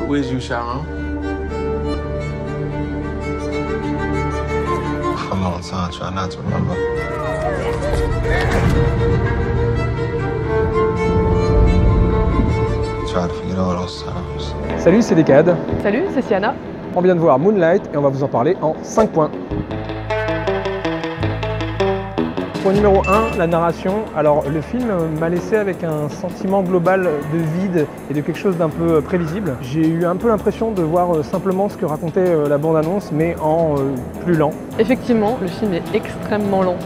Where's you, Sharon? For a long time, try not to remember. Try to forget all those times. Salut, c'est Decade. Salut, c'est Siana. On vient de voir Moonlight et on va vous en parler en 5 points. Point numéro 1, la narration. Alors le film m'a laissé avec un sentiment global de vide et de quelque chose d'un peu prévisible. J'ai eu un peu l'impression de voir simplement ce que racontait la bande-annonce, mais en plus lent. Effectivement, le film est extrêmement lent.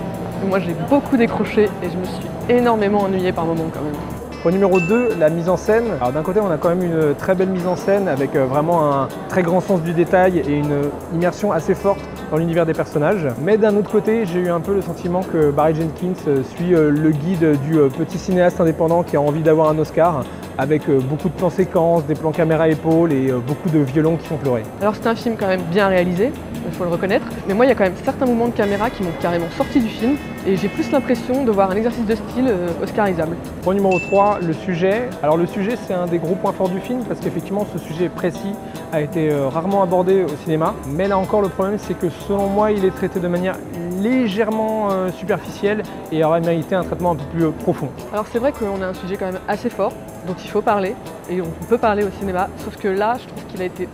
Moi j'ai beaucoup décroché et je me suis énormément ennuyée par moments quand même. Point numéro 2, la mise en scène. Alors d'un côté on a quand même une très belle mise en scène avec vraiment un très grand sens du détail et une immersion assez forte dans l'univers des personnages. Mais d'un autre côté, j'ai eu un peu le sentiment que Barry Jenkins suit le guide du petit cinéaste indépendant qui a envie d'avoir un Oscar, avec beaucoup de plans séquences, des plans caméra épaule et beaucoup de violons qui font pleurer. Alors c'est un film quand même bien réalisé, il faut le reconnaître, mais moi il y a quand même certains mouvements de caméra qui m'ont carrément sorti du film et j'ai plus l'impression de voir un exercice de style oscarisable. Point numéro 3, le sujet. Alors le sujet c'est un des gros points forts du film parce qu'effectivement ce sujet précis a été rarement abordé au cinéma, mais là encore le problème c'est que selon moi il est traité de manière légèrement superficielle et aurait mérité un traitement un peu plus profond. Alors c'est vrai qu'on a un sujet quand même assez fort dont il faut parler et on peut parler au cinéma, sauf que là je trouve qu'il a été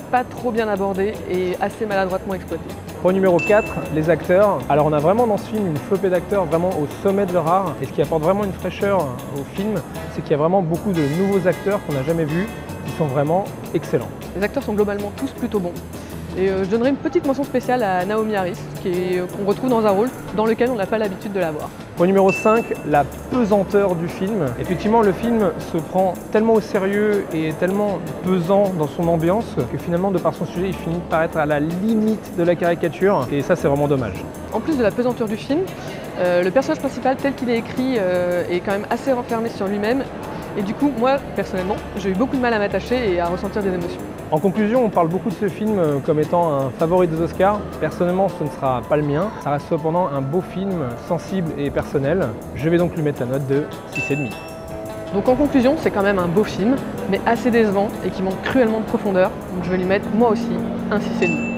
pas trop bien abordé et assez maladroitement exploité. Point numéro 4, les acteurs. Alors on a vraiment dans ce film une flopée d'acteurs vraiment au sommet de leur art et ce qui apporte vraiment une fraîcheur au film, c'est qu'il y a vraiment beaucoup de nouveaux acteurs qu'on n'a jamais vus qui sont vraiment excellents. Les acteurs sont globalement tous plutôt bons. Et je donnerai une petite mention spéciale à Naomi Harris, qu'on retrouve dans un rôle dans lequel on n'a pas l'habitude de la voir. Point numéro 5, la pesanteur du film. Effectivement, le film se prend tellement au sérieux et est tellement pesant dans son ambiance que finalement, de par son sujet, il finit par être à la limite de la caricature. Et ça, c'est vraiment dommage. En plus de la pesanteur du film, le personnage principal tel qu'il est écrit est quand même assez renfermé sur lui-même. Et du coup, moi, personnellement, j'ai eu beaucoup de mal à m'attacher et à ressentir des émotions. En conclusion, on parle beaucoup de ce film comme étant un favori des Oscars. Personnellement, ce ne sera pas le mien. Ça reste cependant un beau film, sensible et personnel. Je vais donc lui mettre la note de 6,5. Donc en conclusion, c'est quand même un beau film, mais assez décevant et qui manque cruellement de profondeur. Donc je vais lui mettre moi aussi un 6,5.